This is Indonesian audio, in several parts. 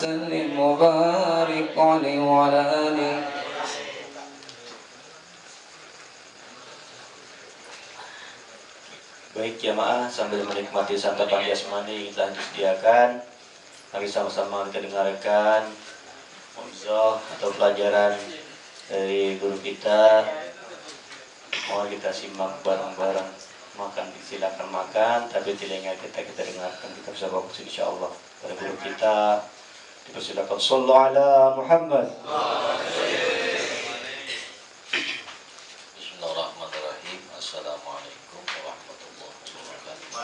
وسلم وبارك عليه وعلى آله. Baik jamaah, sambil menikmati santapan jasmani yang telah disediakan, mari sama-sama kita dengarkan mauizah atau pelajaran dari guru kita. Mohon kita simak bareng-bareng. Makan silakan makan, tapi telinga kita dengarkan. Kita bisa fokus insyaallah. Dari guru kita dipersilakan. Shallu ala Muhammad. Bismillahirrahmanirrahim. Assalamualaikum warahmatullahi wabarakatuh.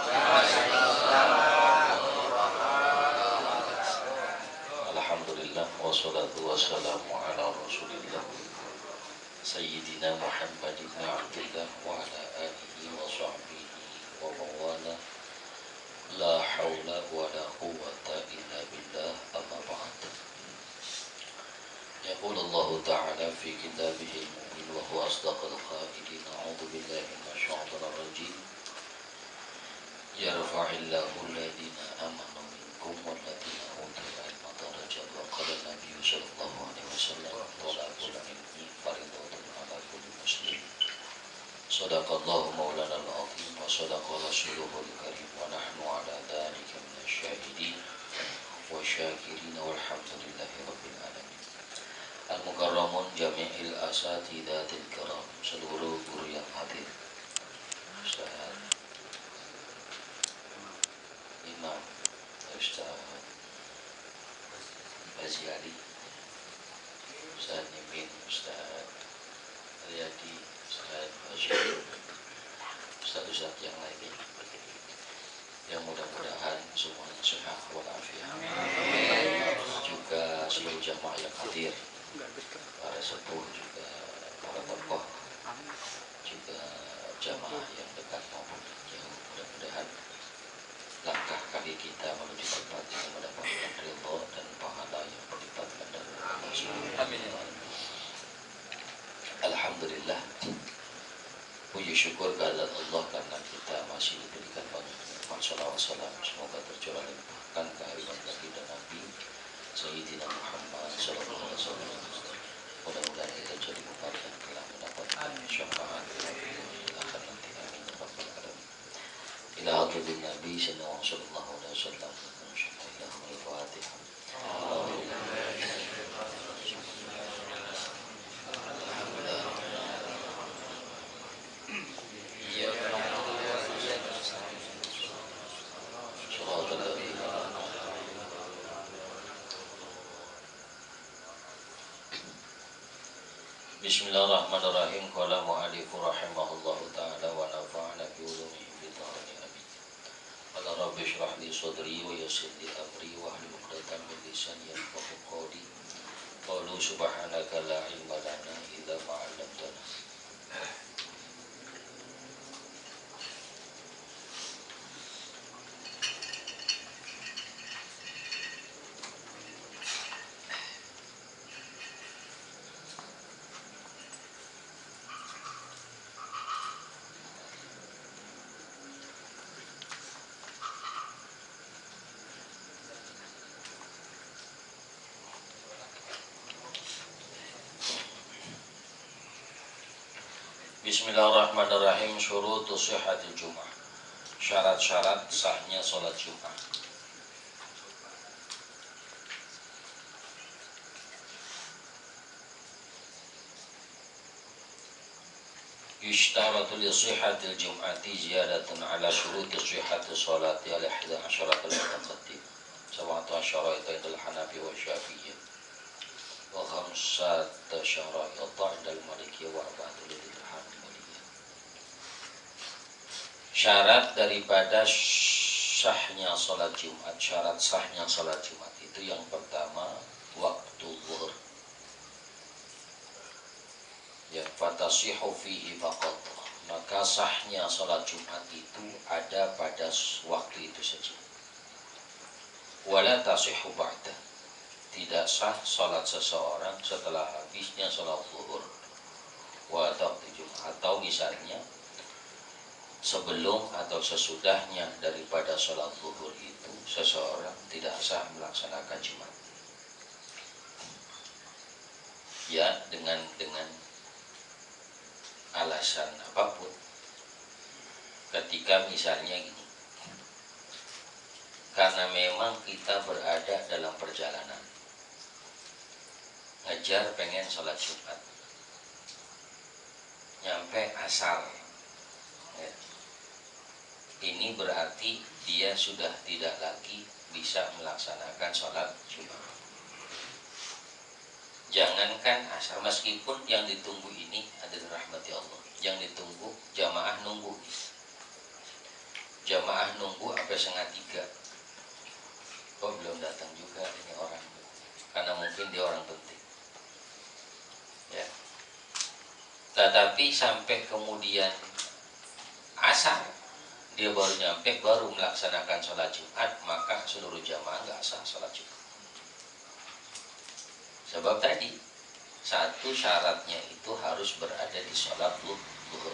Alhamdulillah wassalatu wassalamu ala Rasulillah Sayyidina Muhammad ibn Abdullah wa ala alihi wa sahbihi wa mawala. La hawla wa la quwwata illa billah, amma ba'd. يقول الله تعالى في كتابه المبين وهو أصدق القائلين: أعوذ بالله من الشيطان الرجيم يرفع الله الذين آمنوا منكم والذين أوتوا العلم درجات وقال النبي صلى الله عليه وسلم: طلب العلم فريضة على كل مسلم. صدق الله مولانا العظيم وصدق رسوله الكريم ونحن على ذلك من الشاهدين والشاكرين والحمد لله رب العالمين. Al-Mukarramun Jami'il Asatidatil Kiram, seluruh guru yang hadir, Ustaz Imam, Ustaz Baziali, Ustaz Nimin, Ustaz Riyadi, Ustaz Bashir, Ustaz yang lainnya, yang mudah-mudahan semuanya sehat walafiat. Juga seluruh jamaah yang hadir, para sepuh, juga para tokoh, juga jamaah yang dekat maupun jauh. Mudah-mudahan langkah kaki kita menuju tempat yang mendapatkan ridho dan pahala yang berlipat ganda dari Allah Subhanahu wa Ta'ala. Alhamdulillah, puji syukur kehadirat Allah karena kita masih diberikan banyak nikmat. Shalawat salam semoga tercurah limpahkan kehadiran baginda Nabi Sayyidina Muhammad sallallahu alaihi wasallam. Mudah-mudahan kita jadi umat yang telah mendapatkan syafaat akan nanti, amin ya rabbal alamin. Ila hadratin Nabi sallallahu alaihi wasallam. Al-Fatihah. Bismillahirrahmanirrahim. Qala mu'allifu rahimahullahu ta'ala wa nafa'ana bi ulumihi fid dharain amin. Qala rabbi shrah li sadri wa yassir li amri wa hlul 'uqdatam min lisani yafqahu qawli. Qalu subhanaka la ilma lana illa ma 'allamtana. Bismillahirrahmanirrahim. Syurutu sihhatil Jum'ah. Syarat-syarat sahnya salat Jumat. Yushtaratu li sihhatil Jum'ati ziyadatun ala syuruti sihhati salati al-ihda asyaratul mutaqaddim. Sab'atu asyarata indal Hanafi wa Syafi'iyah. Wa khamsata syara'ita indal Malikiyah wa arba'atu lil Hanbaliyah. Syarat daripada sahnya salat Jumat, syarat sahnya salat Jumat itu yang pertama waktu zuhur. Yang fatasihu fihi faqat, maka sahnya salat Jumat itu ada pada waktu itu saja. Wala tasihu ba'da, tidak sah salat seseorang setelah habisnya salat zuhur wa Jumat, atau misalnya sebelum atau sesudahnya daripada salat zuhur itu seseorang tidak sah melaksanakan Jumat. ya dengan alasan apapun. Ketika misalnya gini, karena memang kita berada dalam perjalanan, ngejar pengen sholat Jumat, nyampe asar, ya. Ini berarti dia sudah tidak lagi bisa melaksanakan sholat Jumat. Jangankan asar, meskipun yang ditunggu ini adalah rahmati Allah, yang ditunggu jamaah nunggu, jamaah nunggu sampai 2:30. Kok belum datang juga ini orang, karena mungkin dia orang penting, ya. Tetapi sampai kemudian asar dia baru nyampe, baru melaksanakan sholat Jumat, maka seluruh jamaah nggak sah sholat Jumat. Sebab tadi satu syaratnya itu harus berada di sholat zuhur.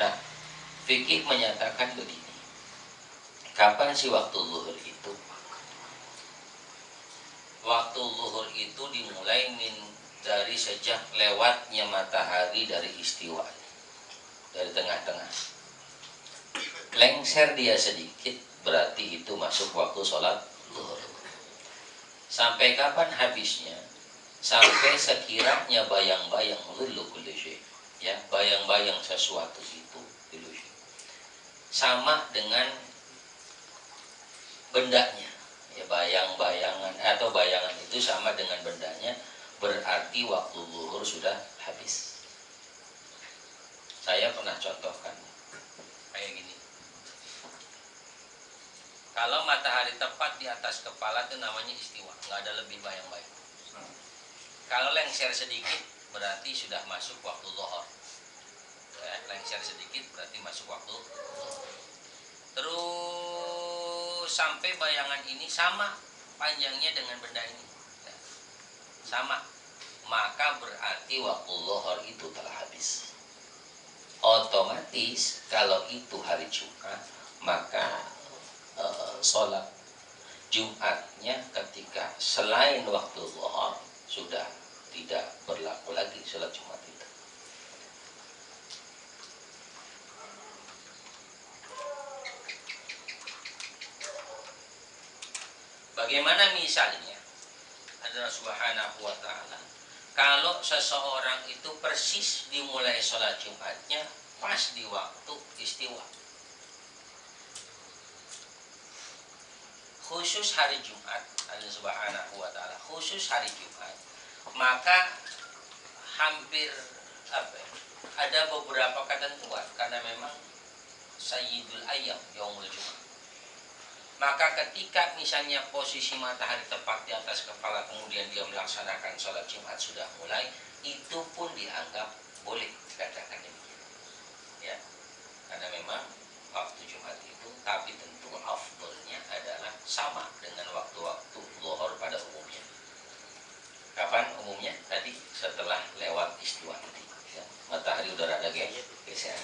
Nah, fikih menyatakan begini, kapan sih waktu zuhur itu? Waktu zuhur itu dimulai dari sejak lewatnya matahari dari istiwa, dari tengah-tengah. Lengser dia sedikit, berarti itu masuk waktu sholat zuhur. Sampai kapan habisnya? Sampai sekiranya bayang-bayang ya, bayang-bayang sesuatu itu ilusi, sama dengan bendanya. Ya, bayang-bayangan atau bayangan itu sama dengan bendanya, berarti waktu zuhur sudah habis. Saya pernah contohkan kayak gini. Kalau matahari tepat di atas kepala itu namanya istiwa, nggak ada lebih bayang-bayang. Kalau lengser sedikit berarti sudah masuk waktu zuhur. Ya, lengser sedikit berarti masuk waktu zuhur. Terus sampai bayangan ini sama panjangnya dengan benda ini, ya, sama, maka berarti waktu zuhur itu telah habis. Otomatis kalau itu hari Jumat, maka sholat Jumatnya ketika selain waktu zuhur sudah tidak berlaku lagi sholat Jumat itu. Bagaimana misalnya adalah subhanahu wa ta'ala, kalau seseorang itu persis dimulai sholat Jumatnya pas di waktu istiwa, khusus hari Jumat, Allah subhanahu wa ta'ala khusus hari Jumat, maka hampir ada beberapa ketentuan, karena memang sayyidul ayyam yaumul Jumat. Maka ketika misalnya posisi matahari tepat di atas kepala, kemudian dia melaksanakan sholat Jumat sudah mulai, itu pun dianggap boleh dikatakan demikian, ya, karena memang waktu Jumat itu, tapi tentu afdolnya adalah sama dengan waktu-waktu zuhur pada umumnya. Kapan umumnya? Tadi setelah lewat istiwa, ya, matahari udah rada geser.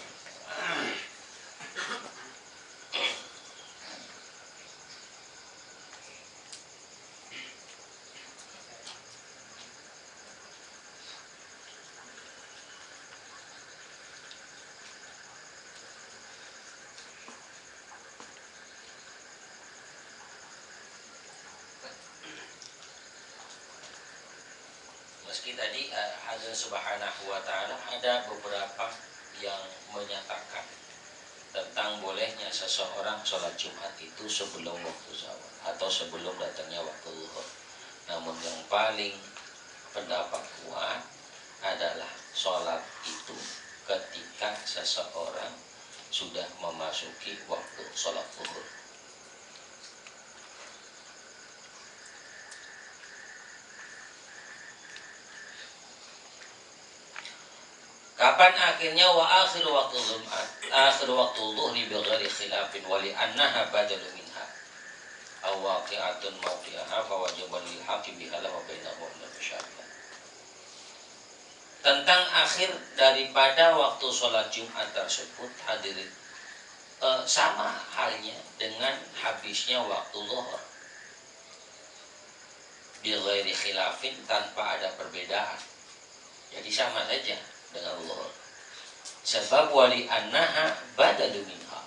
Meski tadi Allah subhanahu wa ta'ala ada beberapa yang menyatakan tentang bolehnya seseorang sholat Jumat itu sebelum waktu zawal atau sebelum datangnya waktu zuhur. Namun yang paling pendapat kuat adalah sholat itu ketika seseorang sudah memasuki waktu sholat zuhur. Kapan akhirnya wa akhir waktu Jumat, akhir waktu zuhri bi ghairi khilafin wa li annaha badalu minha aw waqi'atun mawqi'aha fa wajiban lil hakim biha wa bainahu wa musyabih. Tentang akhir daripada waktu sholat Jumat tersebut, hadirin, sama halnya dengan habisnya waktu zuhur. bi ghairi khilafin, tanpa ada perbedaan. Jadi sama saja dengan zuhur. Sebab wali annaha badalu minha.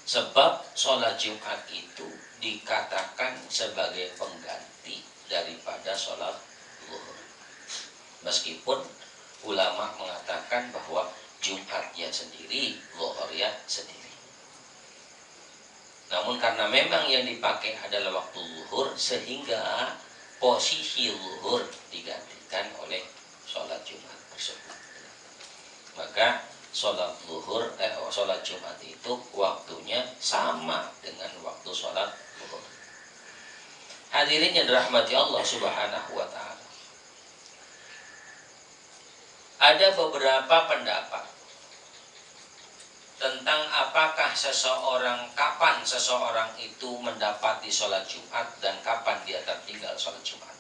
Sebab sholat Jumat itu dikatakan sebagai pengganti daripada sholat zuhur. Meskipun ulama mengatakan bahwa Jumatnya sendiri, zuhurnya sendiri. Namun karena memang yang dipakai adalah waktu zuhur, sehingga posisi zuhur digantikan oleh sholat Jumat tersebut. Maka sholat Jumat itu waktunya sama dengan waktu sholat zuhur. Hadirin yang dirahmati Allah Subhanahu wa Ta'ala, ada beberapa pendapat tentang kapan seseorang itu mendapati sholat Jumat dan kapan dia tertinggal sholat Jumat.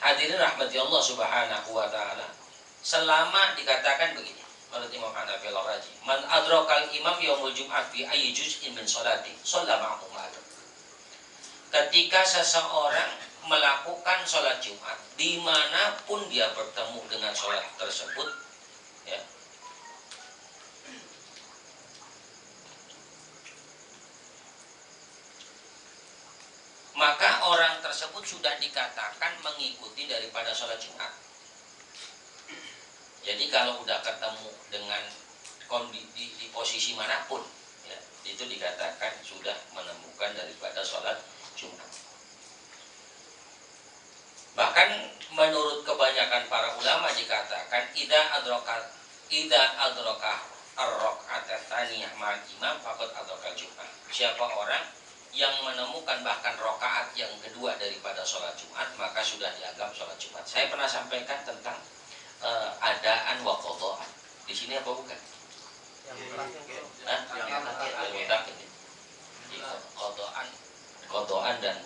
Hadirin rahmati Allah Subhanahu wa Ta'ala, selama dikatakan begini menurut Imam Hanafi al-Raji, man adrakal imam yaumul Jum'at fi ayyi juz'in min sholati shalla ma'ahu ma'adam. Ketika seseorang melakukan sholat Jumat dimanapun dia bertemu dengan sholat tersebut, ya, maka orang tersebut sudah dikatakan mengikuti daripada sholat Jumat. Jadi kalau udah ketemu dengan di posisi manapun, ya, itu dikatakan sudah menemukan daripada sholat Jumat. Bahkan menurut kebanyakan para ulama dikatakan idza adraka ar-raka'at tsaniyah ma'al imam faqad adraka Jumat. Siapa orang yang menemukan bahkan rakaat yang kedua daripada sholat Jumat, maka sudah dianggap sholat Jumat. Saya pernah sampaikan tentang adaan wa qadhaan. Di sini apa bukan? Qadhaan dan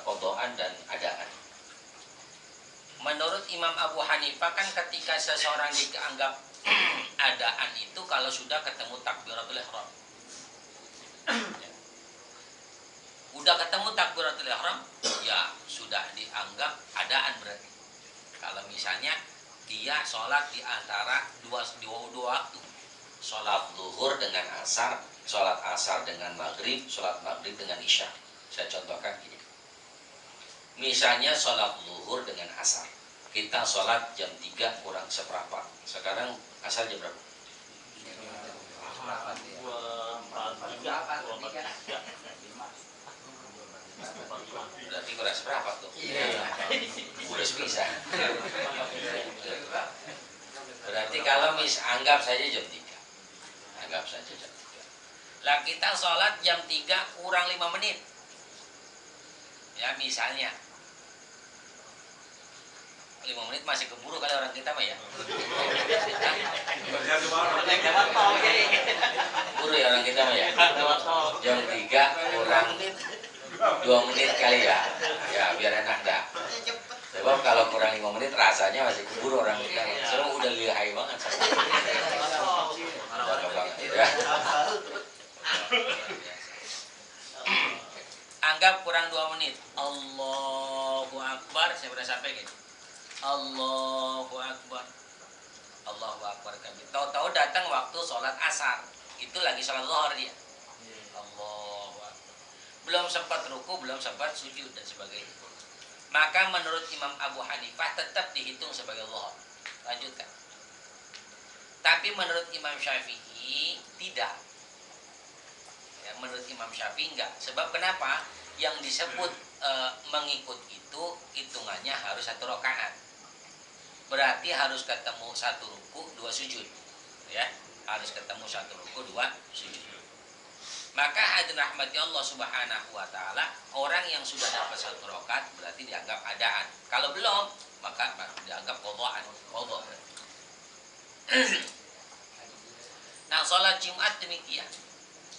qadhaan dan adaan. Menurut Imam Abu Hanifah kan ketika seseorang dianggap adaan itu kalau sudah ketemu takbiratul ihram. Udah ketemu takbiratul ihram, ya sudah dianggap adaan berarti. Kalau misalnya dia sholat di antara dua waktu, sholat zuhur dengan asar, sholat asar dengan maghrib, sholat maghrib dengan isya. Saya contohkan gini. Misalnya sholat zuhur dengan asar, kita sholat jam 3 kurang seperempat. Sekarang asar jam berapa? Berarti kurang seperempat tuh. Udah bisa. Berarti kalau anggap saja jam 3. Anggap saja jam 3. Lah kita sholat jam 3 kurang 5 menit. Ya misalnya 5 menit masih keburu kali orang kita mah ya. Keburu ya orang kita mah ya. Jam 3 kurang 2 menit kali ya. Ya biar enak dah. Sebab kalau kurang 5 menit rasanya masih keburu orang kita. Semua udah lihai banget. Ya. Anggap kurang 2 menit. Allahu Akbar. Saya pernah sampaikan. Allahu Akbar. Allahu Akbar kami. Tahu-tahu datang waktu sholat asar. Itu lagi sholat zuhur dia. Allahu Akbar. Belum sempat ruku, belum sempat sujud dan sebagainya. Maka menurut Imam Abu Hanifah tetap dihitung sebagai zuhur. Lanjutkan. Tapi menurut Imam Syafi'i tidak. Ya, menurut Imam Syafi'i enggak. Sebab kenapa? Yang disebut mengikut itu hitungannya harus 1 rakaat. Berarti harus ketemu 1 ruku, 2 sujud. Ya, harus ketemu 1 ruku, 2 sujud. Maka hadirin rahmati Allah Subhanahu wa Ta'ala, orang yang sudah dapat 1 rakaat berarti dianggap adaan. Kalau belum, maka dianggap qadhaan. Nah, sholat Jumat demikian.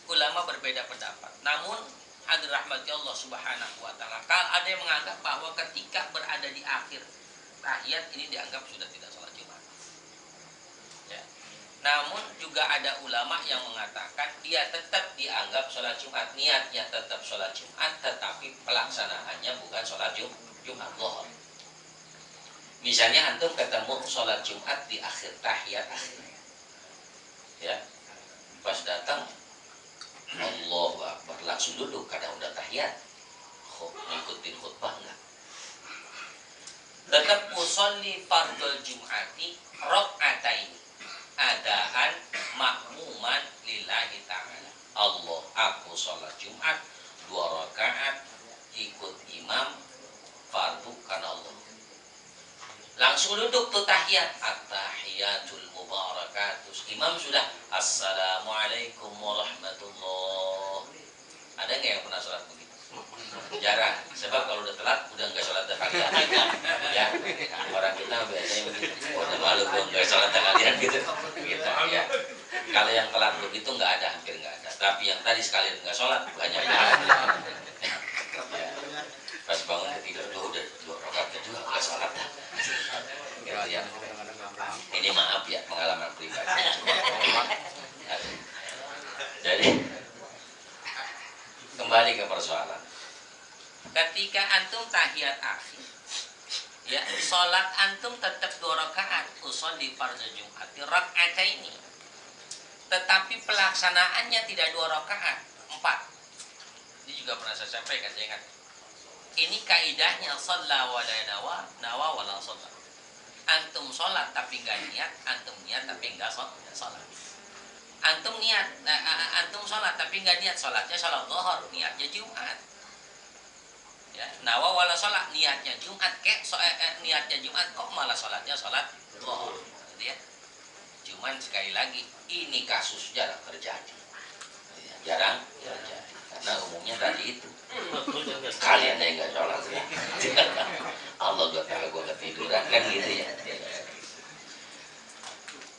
Ulama berbeda pendapat. Namun hadirin rahmati Allah Subhanahu wa Ta'ala, ada yang menganggap bahwa ketika berada di akhir tahiyat ini dianggap sudah tidak sholat Jumat. Ya. Namun juga ada ulama yang mengatakan dia tetap dianggap sholat Jumat, niatnya tetap sholat Jumat, tetapi pelaksanaannya bukan sholat Jumat Zuhur. Misalnya antum ketemu sholat Jumat di akhir tahiyat akhir, ya, pas datang Allahu Akbar langsung duduk, kadang udah tahiyat, ngikutin khutbah enggak? Tetap usolli fardul Jum'ati rok'ataini adaan makmuman lillahi ta'ala. Allah, aku sholat Jumat 2 rakaat ikut imam fardu karena Allah. Langsung duduk tuh tahiyat, at-tahiyatul mubarakatus. Imam sudah assalamualaikum warahmatullah. Ada nggak yang pernah sholat begitu? Jarang. Sebab kalau udah telat udah nggak sholat tahiyat. Ya, orang kita biasanya begitu. Udah malu belum nggak sholat tahiyat gitu. Gitu ya. Kalau yang telat begitu nggak ada, hampir nggak ada. Tapi yang tadi sekalian nggak sholat banyak banget. Ya. Pas bangun ketidur tuh udah 2 rakaat kedua nggak sholat. Gitu ya. Ini maaf ya, pengalaman pribadi. Jadi kembali ke persoalan. Ketika antum tahiyat akhir, ya, sholat antum tetap 2 rakaat, usolli fardhu Jum'ati rak'ataini. Tetapi pelaksanaannya tidak 2 rakaat, 4. Ini juga pernah saya sampaikan, saya ingat. Ini kaidahnya shalla wa la nawa wa la shalla. Antum sholat tapi enggak niat, antum niat tapi enggak sholat. Antum niat, antum sholat tapi enggak niat, sholatnya sholat zuhur, niatnya Jumat. Ya, nawa wala sholat, niatnya Jumat, niatnya Jumat kok malah sholatnya sholat zuhur, gitu ya. Cuman sekali lagi ini kasus jarang terjadi, ya, jarang terjadi karena umumnya tadi itu kalian yang nggak sholat ya. Allah gue tahu gue ketiduran kan gitu ya.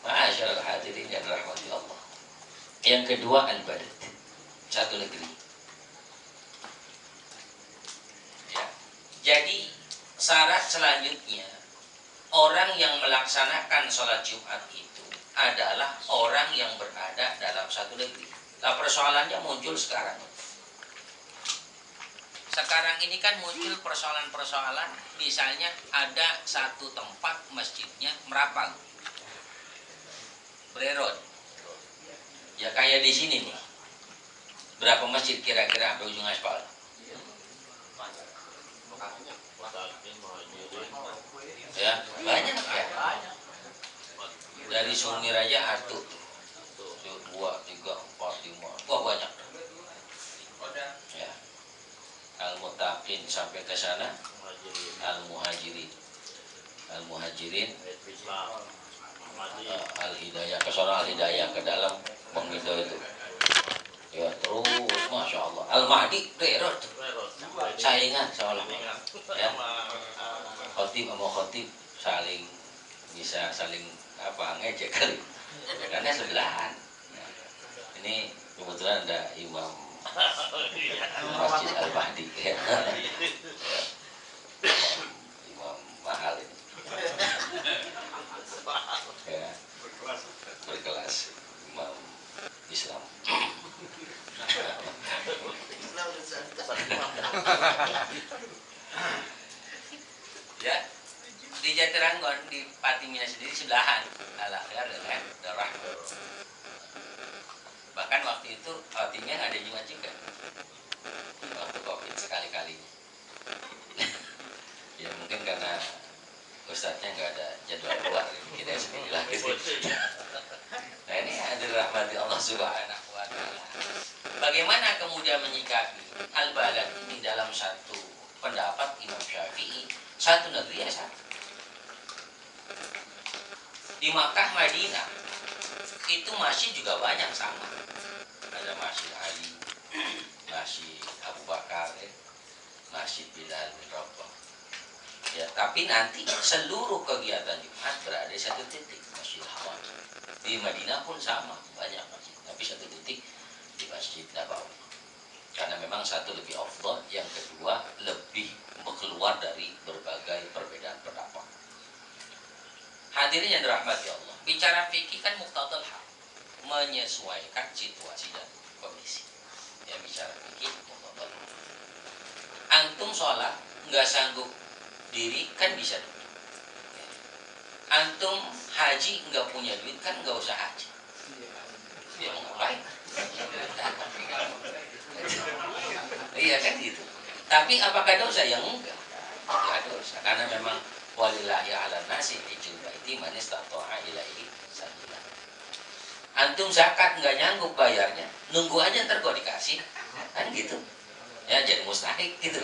Masyaallah hadirin yang dirahmati Allah. Yang kedua al-balad, satu negeri. Ya. Jadi syarat selanjutnya orang yang melaksanakan sholat Jumat itu adalah orang yang berada dalam satu negeri. Nah persoalannya muncul sekarang. Sekarang ini kan muncul persoalan-persoalan, misalnya ada satu tempat masjidnya merapal, bererot. Ya kayak di sini nih. Berapa masjid kira-kira sampai ujung aspal? Ya, banyak ya. Dari Sumir aja atuh. 2, 3, 4, 5. Wah, banyak. Ya. Al-Mutaqin sampai ke sana, Al-Muhajirin, Al-Hidayah, ke sana Al-Hidayah ke dalam Bangmido itu. Ya terus, Masya Allah. Al-Mahdi, Rerot, saingan seolah. Ya. Khotib sama khotib saling bisa saling ngejek kali. Karena sebelahan. Ya. Ini kebetulan ada imam Masjid Al-Mahdi ya. Imam mahal ini ya, berkelas imam Islam. Ya, di Jatiranggon di Patimia sendiri sebelahan Al-Akhir dengan Darah. Bahkan waktu itu timnya nggak ada Jumat juga, waktu Covid sekali-kalinya. Ya mungkin karena ustadznya nggak ada jadwal keluar, kita sendiri lagi. Nah ini ada rahmati Allah Subhanahu wa Ta'ala. Bagaimana kemudian menyikapi al-balad ini dalam satu pendapat Imam Syafi'i, satu negeri ya satu. Di Makkah, Madinah itu masih juga banyak sama. Ada Masjid Ali, Masjid Abu Bakar, Masjid Bilal bin Rabah. Ya, tapi nanti seluruh kegiatan Jumat berada di satu titik, Masjid Haram. Di Madinah pun sama, banyak masjid, tapi satu titik di Masjid Nabawi. Karena memang satu lebih afdal, yang kedua lebih keluar dari berbagai perbedaan pendapat. Hadirin yang dirahmati Allah, bicara fikih kan muqtadal hal. menyesuaikan situasi dan kondisi. Ya bicara fikih, antum sholat nggak sanggup diri kan bisa duduk. Antum haji nggak punya duit kan nggak usah haji. Ya mau ngapain? Iya kan gitu. Tapi apakah dosa? Yang enggak. Enggak dosa. Karena memang walillahi ala nasi hijjul baiti man istata'a ilaihi sabila. Antum zakat nggak nyanggup bayarnya, nunggu aja ntar gua dikasih. Kan gitu. Ya jadi mustahik gitu.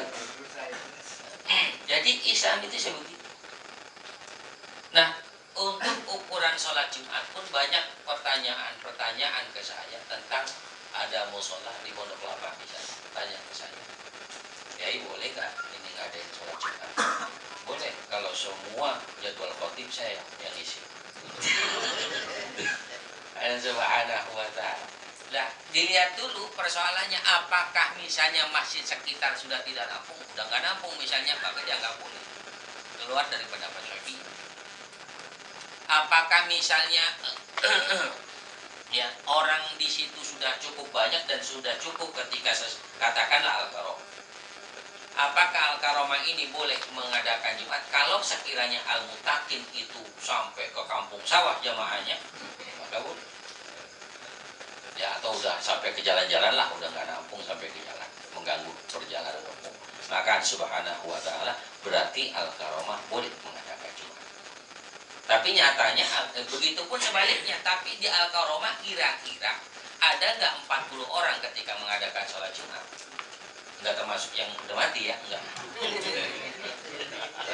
Jadi Islam itu sebegitu. Nah, untuk ukuran sholat Jumat pun banyak pertanyaan ke saya tentang ada musola di Pondok Kelapa misalnya. Tanya ke saya, Yai boleh nggak ini ngadain sholat Jumat? Boleh, kalau semua jadwal khotib saya yang isi. Subhanahu wa ta'ala. Nah, dilihat dulu persoalannya, apakah misalnya masjid sekitar sudah tidak nampung, udah nggak nampung misalnya, maka dia nggak boleh keluar dari pendapat Syafi'i. Apakah misalnya ya orang di situ sudah cukup banyak dan sudah cukup ketika katakanlah Al-Karomah. Apakah Al-Karomah ini boleh mengadakan Jumat? Kalau sekiranya Al-Mutakin itu sampai ke kampung sawah jamaahnya, maka boleh. Ya atau udah sampai ke jalan-jalan lah, udah nggak nampung sampai ke jalan, mengganggu perjalanan umum. Maka subhanahu wa ta'ala berarti Al-Karomah boleh mengadakan Jumat. Tapi nyatanya begitu pun sebaliknya. Tapi di Al-Karomah kira-kira ada nggak 40 orang ketika mengadakan sholat Jumat? Nggak termasuk yang udah mati ya? Enggak.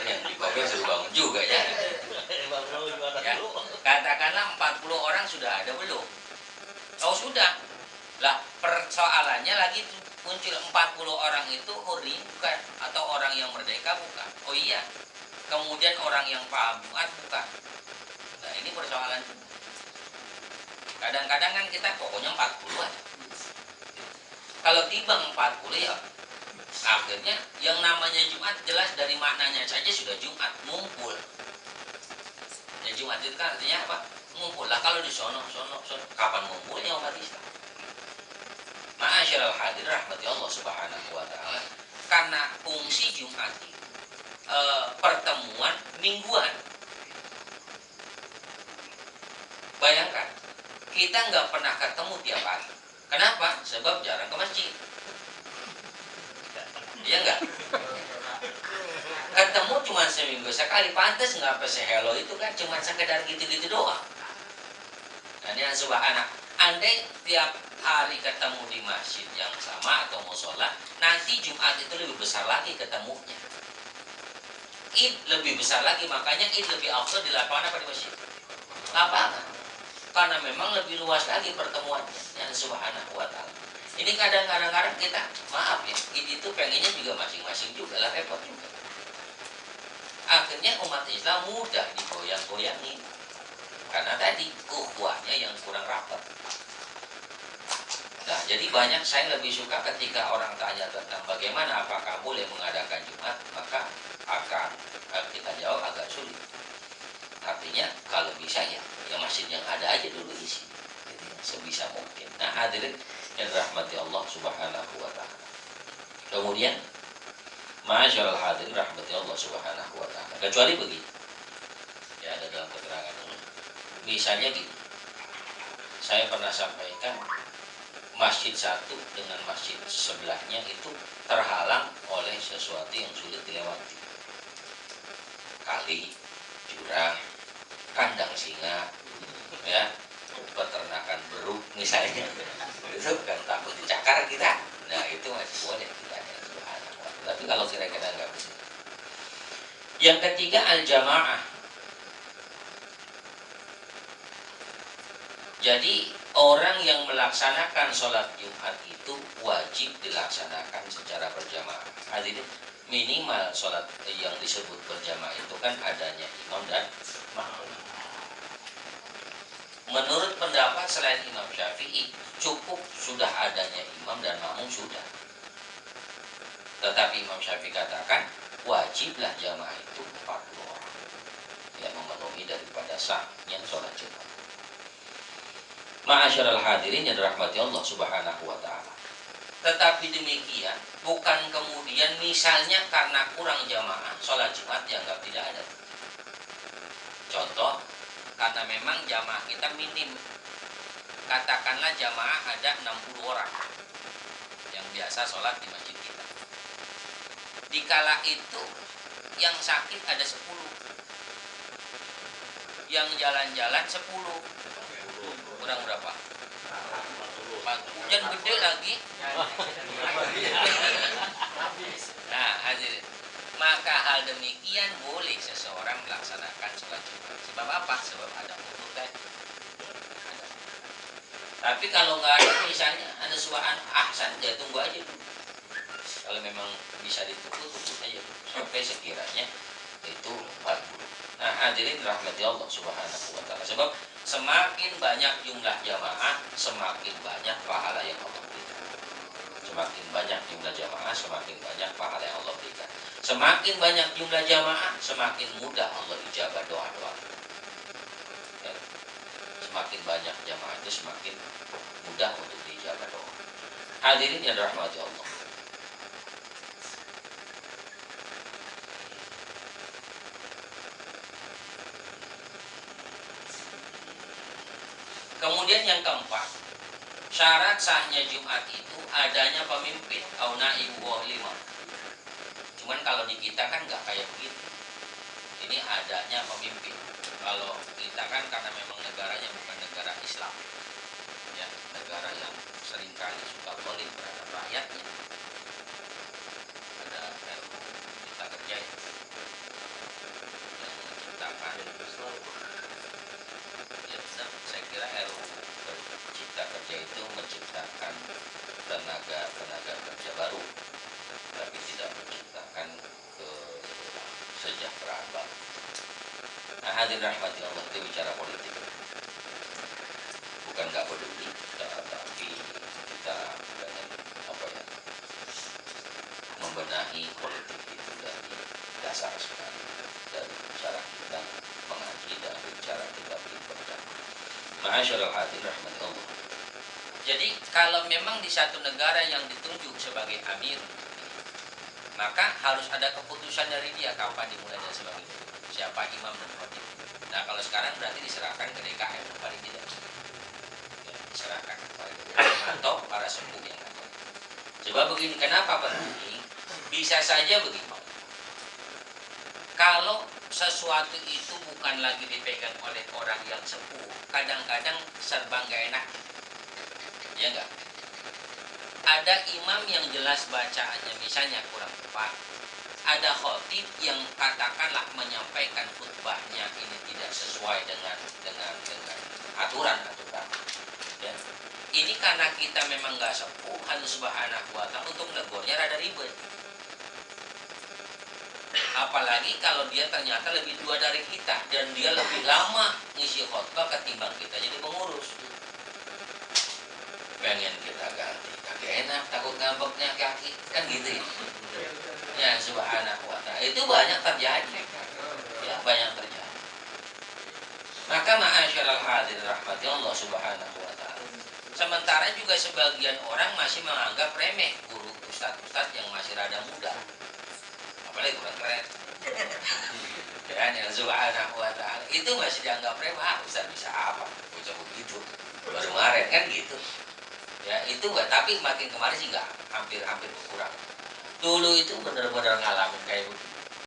Yang di Bogor suruh bangun juga ya. Ya. Katakanlah 40 orang sudah ada belum? Oh sudah. Lah persoalannya lagi muncul 40 orang itu huri bukan? Atau orang yang merdeka bukan? Oh iya. Kemudian orang yang paham Jumat bukan? Nah ini persoalan. Kadang-kadang kan kita pokoknya 40 aja. Kalau tiba 40 ya akhirnya yang namanya Jumat jelas dari maknanya saja sudah Jumat, ngumpul. Ya Jumat itu kan artinya apa? Ngumpul. Lah kalau di sono kapan ngumpulnya umat Islam? Ma'asyiral hadir rahmati Allah subhanahu wa ta'ala. Karena fungsi Jumat itu pertemuan mingguan. Bayangkan, kita nggak pernah ketemu tiap hari. Kenapa? Sebab jarang ke masjid. Iya nggak? Ketemu cuma seminggu sekali, pantas nggak pesen hello itu kan cuma sekedar gitu-gitu doang. Nah ini subhanallah, andai tiap hari ketemu di masjid yang sama atau musola, nanti Jumat itu lebih besar lagi ketemunya. Id lebih besar lagi, makanya Id lebih afdal di lapangan apa di masjid? Lapangan. Karena memang lebih luas lagi pertemuannya. Ya subhanahu wa ta'ala. Ini kadang-kadang kita, maaf ya, itu pengennya juga masing-masing juga lah, repot juga. Akhirnya umat Islam mudah digoyang-goyangin. Karena tadi ukhuwahnya yang kurang rapat. Nah, jadi banyak saya lebih suka ketika orang tanya tentang bagaimana apakah boleh mengadakan Jumat, maka akan kita jawab agak sulit. Artinya kalau bisa ya masjid yang ada aja dulu isi. Jadi, sebisa mungkin. Nah, hadirin yang rahmati Allah subhanahu wa ta'ala. Kemudian ma'asyiral hadirin rahmati Allah subhanahu wa ta'ala. Kecuali begini. Ya ada dalam keterangan ini. Misalnya gini. Saya pernah sampaikan masjid satu dengan masjid sebelahnya itu terhalang oleh sesuatu yang sulit dilewati. Kali, jurang, kandang singa, ya, peternakan beruk misalnya, itu kan takut dicakar kita. Nah itu masih boleh kita ya, subhanallah. Tapi kalau kira-kira nggak bisa. Yang ketiga al-jamaah. Jadi orang yang melaksanakan sholat Jumat itu wajib dilaksanakan secara berjamaah. Hadirin, minimal sholat yang disebut berjamaah itu kan adanya imam dan makmum. Menurut pendapat selain Imam Syafi'i, cukup sudah adanya imam dan makmum sudah. Tetapi Imam Syafi'i katakan wajiblah jamaah itu 40 orang yang memenuhi daripada sahnya sholat Jumat. Ma'asyiral hadirin yang dirahmati Allah Subhanahu wa taala. Tetapi demikian, bukan kemudian misalnya karena kurang jamaah sholat Jumat dianggap tidak ada. Contoh, karena memang jamaah kita minim. Katakanlah jamaah ada 60 orang yang biasa sholat di masjid kita. Dikala itu yang sakit ada 10, yang jalan-jalan 10, kurang berapa? Hujan gede lagi. Nah, hadirin, maka hal demikian boleh seseorang melaksanakan sholat Jumat. Sebab apa? Sebab ada udur tadi. Tapi kalau nggak ada, misalnya ada suaan ahsan, ya tunggu aja dulu. Kalau memang bisa ditunggu, tunggu aja dulu sampai sekiranya itu 40. Nah, hadirin rahmati Allah Subhanahu wa taala. Sebab semakin banyak jumlah jamaah, semakin banyak pahala yang Allah berikan. Semakin banyak jumlah jamaah, semakin banyak pahala yang Allah berikan. Semakin banyak jumlah jamaah, semakin mudah Allah ijabah doa-doa. Ya. Semakin banyak jamaah itu semakin mudah untuk diijabah doa. Hadirin yang dirahmati Allah. Kemudian yang keempat, syarat sahnya Jumat itu adanya pemimpin, au naibu lima. Cuman kalau di kita kan nggak kayak begitu. Ini adanya pemimpin. Kalau kita kan karena memang negaranya bukan negara Islam, ya, negara yang seringkali suka zalim terhadap rakyatnya. Ada RUU Cipta Kerja yang menciptakan, ya, saya kira RUU Cipta Kerja itu menciptakan tenaga kerja baru, tapi tidak menciptakan kesejahteraan baru. Nah, hadirin rahmati Allah, itu bicara politik. Bukan nggak peduli, tapi kita membenahi politik itu dari dasar sekali, dari cara kita mengaji, dari cara kita beribadah. Ma'asyiral hadirin rahmati Allah. Jadi kalau memang di satu negara yang ditunjuk sebagai amir, maka harus ada keputusan dari dia kapan dimulai dan sebagainya. Siapa imam dan khatib. Nah, kalau sekarang berarti diserahkan ke DKM paling tidak. Ya, diserahkan kepada DKM atau para sepuh yang ada. Coba begini, kenapa penting? Bisa saja begini. Kalau sesuatu itu bukan lagi dipegang oleh orang yang sepuh, kadang-kadang serba nggak enak. Ya enggak? Ada imam yang jelas bacaannya misalnya kurang tepat. Ada khatib yang katakanlah menyampaikan khutbahnya ini tidak sesuai dengan aturan. Ya. Ini karena kita memang nggak sepuh, Allah Subhanahu wa taala untuk negornya rada ribet. Apalagi kalau dia ternyata lebih tua dari kita dan dia lebih lama ngisi khutbah ketimbang kita jadi pengurus. Pengen kita ganti, kagak enak, takut ngambeknya kaki, kan gitu ya. Ya, Subhanahu wa ta'ala. Itu banyak terjadi. Ya, banyak terjadi. Maka ma'asyiral hadirin rahmati Allah Subhanahu wa ta'ala. Sementara juga sebagian orang masih menganggap remeh guru ustadz yang masih rada muda. Apalagi kurang keren. Dan yang Subhanahu wa ta'ala itu masih dianggap remeh. Ustadz bisa apa? Bocah begitu. Baru kemarin kan gitu. Ya itu tapi makin kemarin sih nggak, hampir berkurang. Dulu itu benar-benar ngalamin kayak begitu.